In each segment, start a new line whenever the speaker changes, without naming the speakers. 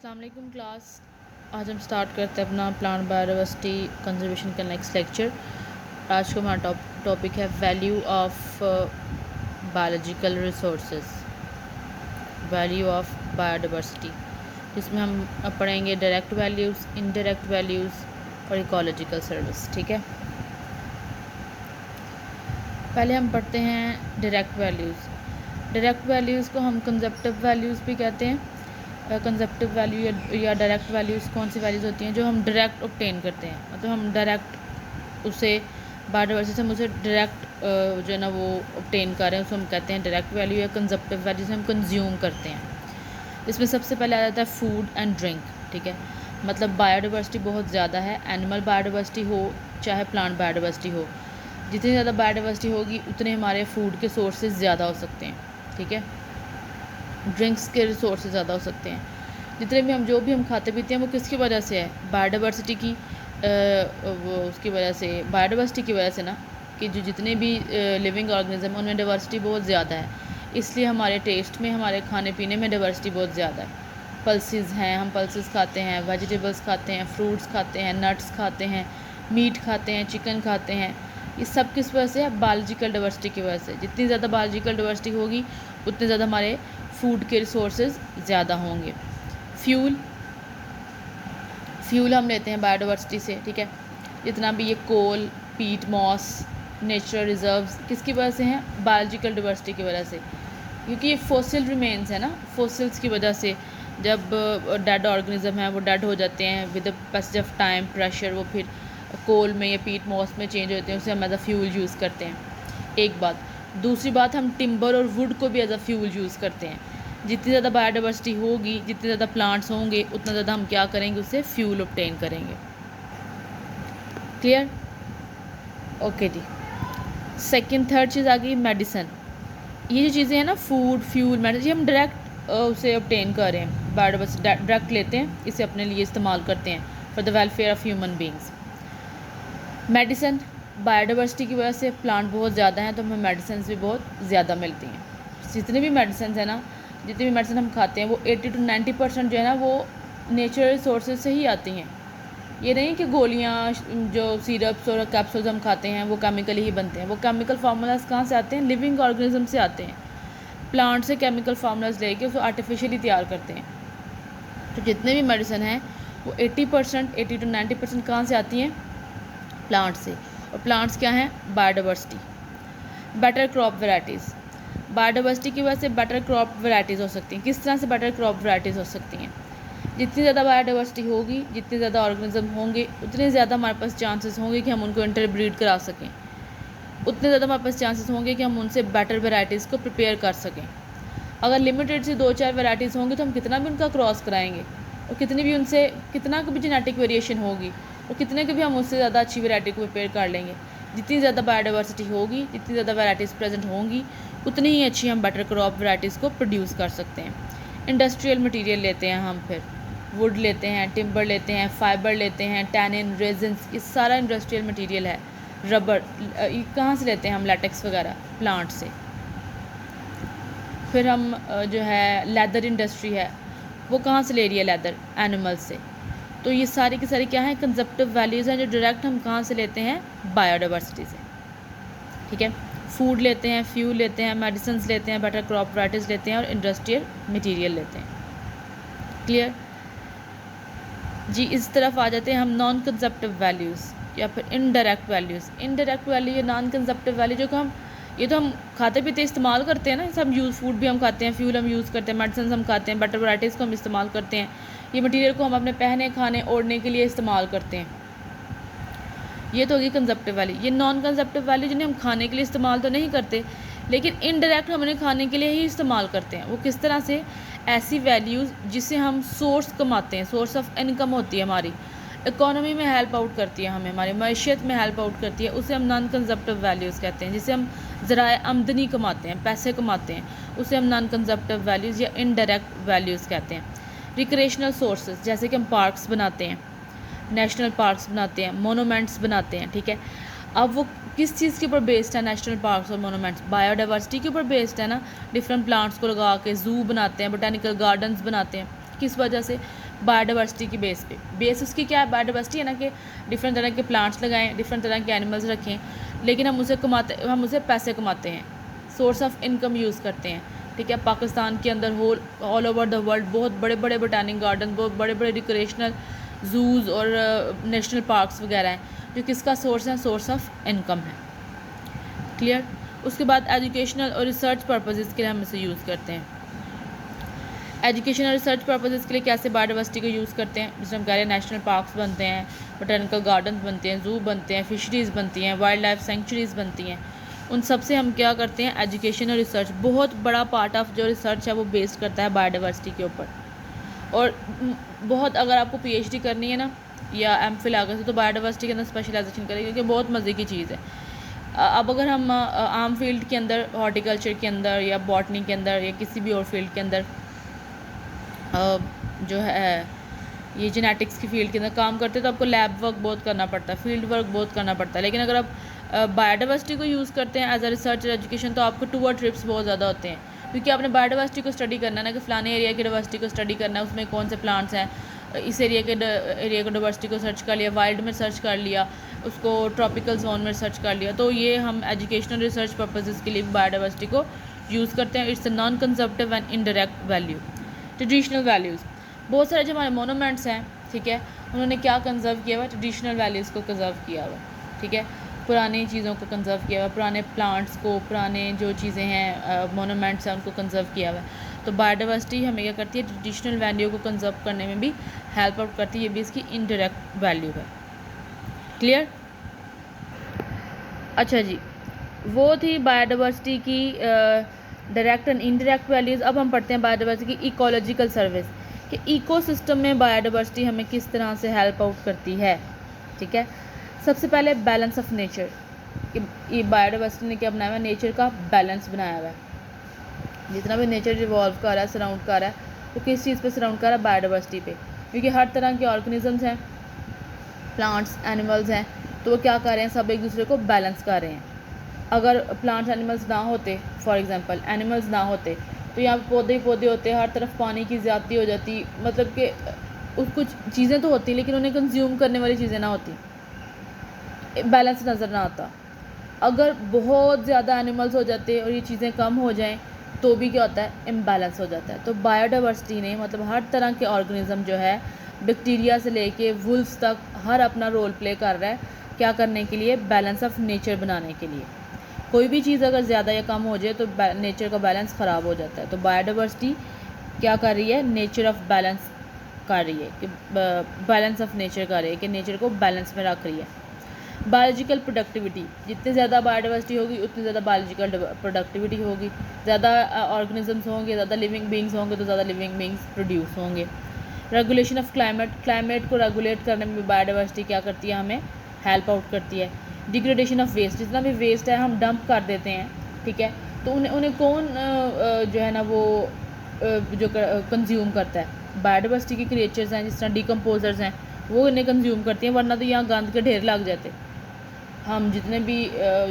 अस्सलाम वालेकुम क्लास। आज हम स्टार्ट करते हैं अपना प्लांट बायोडाइवर्सिटी कंजर्वेशन का नेक्स्ट लेक्चर। आज का हमारा टॉपिक है value of biological resources, value of biodiversity, जिसमें हम पढ़ेंगे डायरेक्ट वैल्यूज़, इनडायरेक्ट वैल्यूज़ और इकोलॉजिकल सर्विस। ठीक है, पहले हम पढ़ते हैं डायरेक्ट वैल्यूज़। डायरेक्ट वैल्यूज़ को हम कंजप्टिव वैल्यूज़ भी कहते हैं। कंजप्टिव वैल्यू या डायरेक्ट वैल्यूज़ कौन सी वैल्यूज़ होती हैं जो हम डायरेक्ट ऑब्टेन करते हैं, मतलब हम डायरेक्ट उसे बायोडाइवर्सिटी से हम उसे डायरेक्ट जो है ना वो ऑब्टेन कर रहे हैं, उसको हम कहते हैं डायरेक्ट वैल्यू या कंजप्टिव वैल्यू से हम कंज्यूम करते हैं। इसमें सबसे पहले आ जाता है फूड एंड ड्रिंक। ठीक है, मतलब बायोडाइवर्सिटी बहुत ज़्यादा है, एनिमल बायोडाइवर्सिटी हो चाहे प्लांट बायोडाइवर्सिटी हो, जितनी ज़्यादा बायोडाइवर्सिटी होगी उतने हमारे फूड के सोर्सेज ज़्यादा हो सकते हैं। ठीक है, ड्रिंक्स के रिसोर्सेज ज़्यादा हो सकते हैं। जितने भी हम जो भी हम खाते पीते हैं वो किसकी वजह से है, बायोडाइवर्सिटी की वो उसकी वजह से, बायोडाइवर्सिटी की वजह से ना, कि जो जितने भी लिविंग ऑर्गेनिज्म उनमें डाइवर्सिटी बहुत ज़्यादा है, इसलिए हमारे टेस्ट में, हमारे खाने पीने में डाइवर्सिटी बहुत ज़्यादा है। पल्सेस हैं, हम पल्सेस खाते हैं, वेजिटेबल्स खाते हैं, फ्रूट्स खाते हैं, नट्स खाते हैं, मीट खाते हैं, चिकन खाते हैं। ये सब किस वजह से है, बायोलॉजिकल डाइवर्सिटी की वजह से। जितनी ज़्यादा बायोलॉजिकल डाइवर्सिटी होगी उतने ज़्यादा हमारे फूड के रिसोर्सेज ज़्यादा होंगे। फ्यूल हम लेते हैं बायोडाइवर्सिटी से। ठीक है, जितना भी ये कोल, पीट, मॉस, नेचुरल रिजर्व्स किसकी वजह से हैं, बायोलॉजिकल डाइवर्सिटी की वजह से, क्योंकि ये फॉसिल रिमेन्स है ना, फॉसिल्स की वजह से जब डेड ऑर्गेनिज्म है वो डेड हो जाते हैं with the passage of time, pressure, वो फिर कोल में या पीट मॉस में चेंज होते हैं, उसे हम एज अ फ्यूल यूज़ करते हैं। एक बात। दूसरी बात, हम टिम्बर और वुड को भी एज अ फ्यूल यूज़ करते हैं। जितनी ज़्यादा बायोडाइवर्सिटी होगी, जितने ज़्यादा प्लांट्स होंगे, उतना ज़्यादा हम क्या करेंगे, उससे फ्यूल ऑब्टेन करेंगे। क्लियर? ओके जी। सेकंड थर्ड चीज़ आ गई मेडिसिन। ये जो चीज़ें हैं ना, फूड, फ्यूल, मेडिसिन, ये हम डायरेक्ट उसे ऑब्टेन कर रहे हैं, बायोडाइवर्सिटी डायरेक्ट लेते हैं, इसे अपने लिए इस्तेमाल करते हैं for the welfare of human beings. Medicine, biodiversity की वजह से प्लांट बहुत ज़्यादा हैं तो हमें मेडिसिन भी बहुत ज़्यादा मिलती हैं। जितने भी मेडिसिन है ना, जितनी भी मेडिसिन हम खाते हैं वो 80 to 90% जो है ना वो नेचुरल रिसोर्सेज से ही आती हैं। ये नहीं कि गोलियाँ, जो सिरप्स और कैप्सूल्स हम खाते हैं वो केमिकली ही बनते हैं। वो केमिकल फार्मूलाज कहाँ से आते हैं, लिविंग ऑर्गेनिज्म से आते हैं। प्लांट से केमिकल फार्मूलाज लेके उसको आर्टिफिशियली तैयार करते हैं। तो जितने भी मेडिसिन हैं वो 80 to 90% कहाँ से आती हैं, प्लांट से। और प्लांट्स क्या हैं, biodiversity. Better crop varieties, biodiversity की वजह से बेटर क्रॉप वैराइटीज़ हो सकती हैं। किस तरह से बेटर क्रॉप वैराइटीज़ हो सकती हैं, जितनी ज़्यादा बायोडाइवर्सिटी होगी, जितने ज़्यादा ऑर्गेनिज्म होंगे, उतने ज़्यादा हमारे पास चांसेस होंगे कि हम उनको इंटरब्रीड करा सकें, उतने ज़्यादा हमारे पास चांसेस होंगे कि हम उनसे बेटर वैराइटीज़ को प्रिपेयर कर सकें। अगर लिमिटेड से 2-4 वैराइटीज़ होंगी तो हम कितना भी उनका क्रॉस कराएंगे और कितनी भी उनसे, कितना भी जेनेटिक वेरिएशन होगी और कितने के भी हम उससे ज़्यादा अच्छी वैरायटी को प्रिपेयर कर लेंगे। जितनी ज़्यादा बायोडाइवर्सिटी होगी, जितनी ज़्यादा वैराइटीज़ प्रेजेंट होंगी, उतनी ही अच्छी हम बेटर क्रॉप वैराइटीज़ को प्रोड्यूस कर सकते हैं। इंडस्ट्रियल मटेरियल लेते हैं हम, फिर वुड लेते हैं, टिम्बर लेते हैं, फाइबर लेते हैं, टैनिन, रेजिन्स, ये सारा इंडस्ट्रियल मटेरियल है। रबर ये कहाँ से लेते हैं हम, लैटेक्स वगैरह, प्लांट से। फिर हम जो है लेदर इंडस्ट्री है, वो कहाँ से ले रही है, लेदर, एनिमल से। तो ये सारी की सारी क्या है, कंजप्टिव वैल्यूज़ हैं जो डायरेक्ट हम कहाँ से लेते हैं, बायोडाइवर्सिटी से। ठीक है, फूड लेते हैं, फ्यूल लेते हैं, मेडिसिन लेते हैं, बेटर क्रॉप वैराइटीज़ लेते हैं और इंडस्ट्रियल मटेरियल लेते हैं। क्लियर जी। इस तरफ आ जाते हैं हम नॉन कंजप्टिव वैल्यूज़ या फिर इनडायरेक्ट वैल्यूज़। इनडायरेक्ट वैल्यू या नॉन कंजप्टिव वैल्यू जो कि हम, ये तो हम खाते पीते इस्तेमाल करते हैं ना, सब यूज़, फूड भी हम खाते हैं, फ्यूल हम यूज़ करते हैं, मेडिसिन हम खाते हैं, बेटर वैराइटीज़ को हम इस्तेमाल करते हैं, ये मटेरियल को हम अपने पहने, खाने, ओढ़ने के लिए इस्तेमाल करते हैं। ये तो होगी कंजप्टिव वैल्यू। ये नॉन कंजप्टिव वैल्यू जिन्हें हम खाने के लिए इस्तेमाल तो नहीं करते, लेकिन इनडायरेक्ट हम उन्हें खाने के लिए ही इस्तेमाल करते हैं। वो किस तरह से, ऐसी वैल्यूज़ जिससे हम सोर्स कमाते हैं, सोर्स ऑफ इनकम होती है हमारी, इकोनॉमी में हेल्प आउट करती है हमें, हमारी मैशियत में हेल्प आउट करती है, उसे हम नॉन कंजप्टिव वैल्यूज़ कहते हैं। जिससे हम ज़राए आमदनी कमाते हैं, पैसे कमाते हैं, उसे हम नॉन कंजप्टिव वैल्यूज़ या इनडायरेक्ट वैल्यूज़ कहते हैं। रिक्रिएशनल सोर्सेज, जैसे कि हम पार्क्स बनाते हैं, नेशनल पार्क्स बनाते हैं, मोनूमेंट्स बनाते हैं। ठीक है, अब वो किस चीज़ के ऊपर बेस्ड है, नेशनल पार्क्स और मोनूमेंट्स, बायोडाइवर्सिटी के ऊपर बेस्ड है ना। डिफरेंट प्लांट्स को लगा के ज़ू बनाते हैं, बोटानिकल गार्डन्स बनाते हैं, किस वजह से? बायोडाइवर्सिटी की बेस पे। बेस उसकी क्या है? बायोडाइवर्सिटी है ना कि डिफरेंट तरह के प्लांट्स लगाएं, डिफरेंट तरह के एनिमल्स रखें, लेकिन हम उसे पैसे कमाते हैं, सोर्स ऑफ इनकम यूज़ करते हैं। ठीक है, पाकिस्तान के अंदर ऑल ओवर द वर्ल्ड बहुत बड़े बड़े बोटानिक गार्डन, बहुत बड़े बड़े रिक्रिएशनल जूज़ और नेशनल पार्क्स वगैरह हैं जो किसका सोर्स है? सोर्स ऑफ इनकम है। क्लियर? उसके बाद एजुकेशनल और रिसर्च पर्पसेस के लिए हम इसे यूज़ करते हैं। एजुकेशन और रिसर्च पर्पसेस के लिए कैसे बायोडाइवर्सिटी को यूज़ करते हैं? जिसमें हम कह रहे हैं नेशनल पार्क्स बनते हैं, बोटानिकल गार्डन बनते हैं, जू बनते हैं, फिशरीज़ बनती हैं, वाइल्ड लाइफ सेंचुरीज़ बनती हैं। उन सब से हम क्या करते हैं? एजुकेशन और रिसर्च। बहुत बड़ा पार्ट ऑफ जो रिसर्च है वो बेस्ड करता है बायोडाइवर्सिटी के ऊपर। और बहुत, अगर आपको PhD करनी है ना या MPhil आगे से, तो बायोडाइवर्सिटी के अंदर स्पेशलाइजेशन करें, क्योंकि बहुत मज़े की चीज़ है। अब अगर हम आम फील्ड के अंदर, हॉर्टिकल्चर के अंदर या बॉटनी के अंदर या किसी भी और फील्ड के अंदर जो है ये जेनेटिक्स की फील्ड के अंदर काम करते हैं, तो आपको लैब वर्क बहुत करना पड़ता है, फील्ड वर्क बहुत करना पड़ता है। लेकिन अगर आप बायोडाइवर्सिटी को यूज़ करते हैं एज अ रिसर्च एजुकेशन, तो आपको टूर ट्रिप्स बहुत ज़्यादा होते हैं, क्योंकि आपने बायोडाइवर्सिटी को स्टडी करना है ना, कि फ़लाने एरिया की डाइवर्सिटी को स्टडी करना है, उसमें कौन से प्लांट्स हैं, इस एरिया के डाइवर्सिटी को सर्च कर लिया, वाइल्ड में सर्च कर लिया, उसको ट्रॉपिकल जोन में सर्च कर लिया। तो ये हम एजुकेशनल रिसर्च पर्पसेस के लिए बायोडाइवर्सिटी को यूज़ करते हैं। It's a non consumptive and indirect value. Traditional values, बहुत सारे जो हमारे मोनूमेंट्स हैं, ठीक है, उन्होंने क्या कंजर्व किया हुआ? ट्रेडिशनल वैल्यूज़ को कंजर्व किया हुआ, ठीक है, पुरानी चीज़ों को कंजर्व किया हुआ, पुराने प्लांट्स को, पुराने जो चीज़ें हैं मोनूमेंट्स हैं, उनको कंजर्व किया हुआ है। तो बायोडाइवर्सिटी हमें क्या करती है? ट्रेडिशनल वैल्यू को कंजर्व करने में भी हेल्प आउट करती है। ये भी इसकी इनडायरेक्ट वैल्यू है। क्लियर? अच्छा जी, वो थी बायोडाइवर्सिटी की डायरेक्ट एंड इनडायरेक्ट वैल्यूज़। अब हम पढ़ते हैं बायोडाइवर्सिटी की इकोलॉजिकल सर्विस, कि इकोसिस्टम में बायोडाइवर्सिटी हमें किस तरह से हेल्प आउट करती है। ठीक है, सबसे पहले बैलेंस ऑफ नेचर, कि ये बायोडाइवर्सिटी ने क्या बनाया हुआ है? नेचर का बैलेंस बनाया हुआ है। जितना भी नेचर रिवॉल्व कर रहा है, सराउंड कर रहा है, वो किस चीज़ पे सराउंड कर रहा है? बायोडाइवर्सिटी पे, क्योंकि हर तरह के ऑर्गेनिजम्स हैं, प्लांट्स, एनिमल्स हैं, तो वो क्या कर रहे हैं? सब एक दूसरे को बैलेंस कर रहे हैं। अगर प्लांट्स एनिमल्स ना होते, फॉर एग्जांपल एनिमल्स ना होते, तो यहाँ पे पौधे ही पौधे होते, हर तरफ पानी की ज़्यादती हो जाती, मतलब कि कुछ चीज़ें तो होती लेकिन उन्हें कंज्यूम करने वाली चीज़ें ना होती, बैलेंस नज़र ना आता। अगर बहुत ज़्यादा एनिमल्स हो जाते और ये चीज़ें कम हो जाएं, तो भी क्या होता है? इम्बैलेंस हो जाता है। तो बायोडाइवर्सिटी ने, मतलब हर तरह के ऑर्गेनिज्म जो है, बैक्टीरिया से लेके वुल्फ्स तक, हर अपना रोल प्ले कर रहा है, क्या करने के लिए? बैलेंस ऑफ नेचर बनाने के लिए। कोई भी चीज़ अगर ज़्यादा या कम हो जाए तो नेचर का बैलेंस ख़राब हो जाता है। तो बायोडाइवर्सिटी क्या कर रही है? नेचर ऑफ बैलेंस कर रही है, कि बैलेंस ऑफ नेचर कर रही है, कि नेचर को बैलेंस में रख रही है। बायोलॉजिकल प्रोडक्टिविटी, जितनी ज़्यादा बायोडाइवर्सिटी होगी उतनी ज़्यादा बायोलॉजिकल प्रोडक्टिविटी होगी, ज़्यादा ऑर्गेनिजम्स होंगे, ज़्यादा लिविंग बींग्स होंगे, तो ज़्यादा लिविंग बींग्स प्रोड्यूस होंगे। रेगुलेशन ऑफ क्लाइमेट, क्लाइमेट को रेगुलेट करने में भी बायोडाइवर्सिटी क्या करती है? हमें हेल्प आउट करती है। डिग्रेडेशन ऑफ वेस्ट, जितना भी वेस्ट है हम डंप कर देते हैं, ठीक है, तो उन्हें कौन जो है ना वो जो कंज्यूम करता है? बायोडाइवर्सिटी के क्रिएचर्स हैं, जिस तरह डिकम्पोजर्स हैं, वो इन्हें कंज्यूम करती हैं, वरना तो यहाँ गंद के ढेर लग जाते। हम जितने भी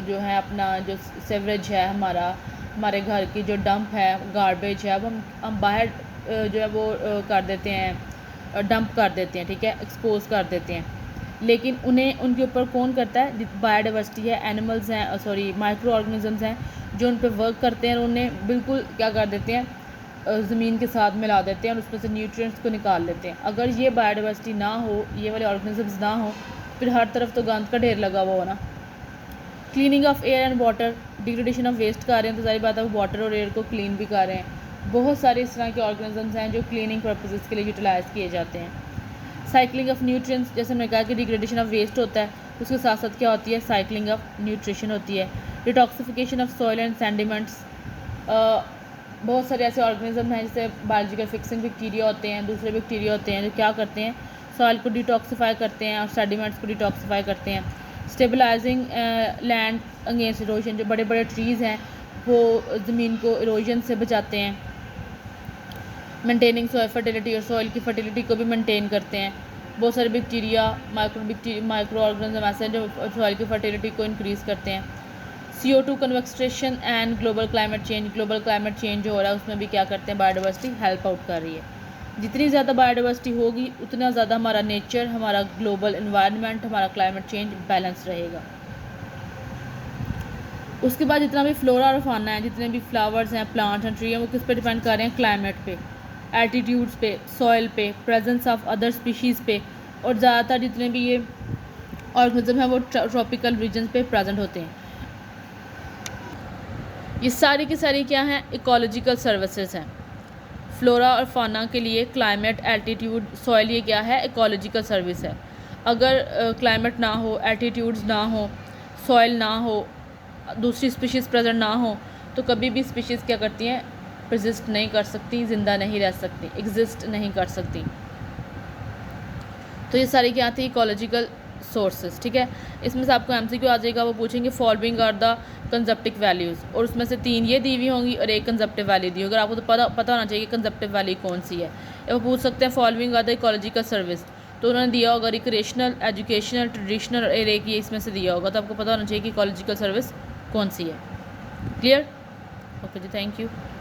जो है अपना जो सेवरेज है, हमारे घर की जो डंप है, गार्बेज है, अब हम बाहर जो है वो कर देते हैं, डंप कर देते हैं, ठीक है, एक्सपोज कर देते हैं। लेकिन उन्हें उनके ऊपर कौन करता है? बायोडाइवर्सिटी है, एनिमल्स हैं, सॉरी माइक्रो ऑर्गेनिजम्स हैं, जो उन पर वर्क करते हैं और उन्हें बिल्कुल क्या कर देते हैं? ज़मीन के साथ मिला देते हैं और उसमें से न्यूट्रिएंट्स को निकाल लेते हैं। अगर ये बायोडाइवर्सिटी ना हो, ये वाले ऑर्गेनिजम्स ना हो, फिर हर तरफ तो गंद का ढेर लगा हुआ हो ना। Cleaning of air and water, degradation of waste कर रहे हैं, तो सारी बात है वो वाटर और एयर को क्लीन भी कर रहे हैं। बहुत सारे इस तरह के ऑर्गेनिजम्स हैं जो क्लीनिंग पर्पसेस के लिए यूटिलाइज किए जाते हैं। साइक्लिंग ऑफ न्यूट्रिएंट्स, जैसे मैंने कहा कि डिग्रेडेशन ऑफ वेस्ट होता है, उसके साथ साथ क्या होती है? साइक्लिंग ऑफ न्यूट्रिशन होती है। डिटॉक्सिफिकेशन ऑफ सॉइल एंड सैंडिमेंट्स, बहुत सारे ऐसे ऑर्गेनिज्म हैं जैसे बायोलॉजिकल फिक्सिंग बैक्टीरिया होते हैं, दूसरे बैक्टीरिया होते हैं, जो क्या करते हैं? सॉइल को डिटॉक्सिफाई करते हैं और सेडिमेंट्स को डिटॉक्सिफाई करते हैं। स्टेबलाइजिंग लैंड अगेंस्ट इरोजन, जो बड़े बड़े ट्रीज़ हैं वो ज़मीन को इरोजन से बचाते हैं। मेंटेनिंग सॉइल फर्टिलिटी, और सॉइल की फर्टिलिटी को भी मेंटेन करते हैं। बहुत सारे बैक्टीरिया, माइक्रो ऑर्गेनिज्म ऐसे हैं जो सॉइल की फर्टिलिटी को इंक्रीज़ करते हैं। CO2 concentration and global climate change, global climate change जो हो रहा है उसमें भी क्या करते हैं? बायोडाइवर्सिटी हेल्प आउट कर रही है। जितनी ज़्यादा बायोडाइवर्सिटी होगी उतना ज़्यादा हमारा नेचर, हमारा ग्लोबल इन्वायरमेंट, हमारा क्लाइमेट चेंज बैलेंस रहेगा। उसके बाद जितना भी फ्लोरा और फाना है, जितने भी फ्लावर्स हैं, प्लांट्स हैं, ट्री हैं, वो किस पे डिपेंड कर रहे हैं? क्लाइमेट पे, एल्टीट्यूड्स पे, सॉइल पे, प्रेजेंस ऑफ अदर स्पीशीज़ पे, और ज़्यादातर जितने भी ये ऑर्गेनिज्म हैं वो ट्रॉपिकल रीजन पे प्रेजेंट होते हैं। ये सारी की सारी क्या हैं? इकोलॉजिकल सर्विसेज हैं। फ्लोरा और फाना के लिए क्लाइमेट, एल्टीट्यूड, सॉइल, ये क्या है? इकोलॉजिकल सर्विस है। अगर क्लाइमेट ना हो, एल्टीट्यूड्स ना हो, सॉइल ना हो, दूसरी स्पीशीज़ प्रेजेंट ना हो, तो कभी भी स्पीशीज़ क्या करती हैं? प्रजिस्ट नहीं कर सकती, ज़िंदा नहीं रह सकती, एग्जिस्ट नहीं कर सकती। तो ये सारी क्या थी? Ecological sources. ठीक है, इसमें से आपको एमसीक्यू आ जाएगा, वो पूछेंगे फॉलोइंग आर द कंजप्टिव वैल्यूज़, और उसमें से 3 ये दी हुई होंगी और एक कंजप्टिव वैल्यू दी होगी। अगर आपको तो पता होना चाहिए कंजप्टिव वैल्यू कौन सी है। या वो पूछ सकते हैं following are the ecological service, तो उन्होंने दिया होगा रिक्रिएशनल, एजुकेशनल, ट्रेडिशनल और एक ये इसमें से दिया होगा, तो आपको पता होना चाहिए कि इकोलॉजिकल सर्विस कौन सी है। क्लियर? ओके जी, थैंक यू।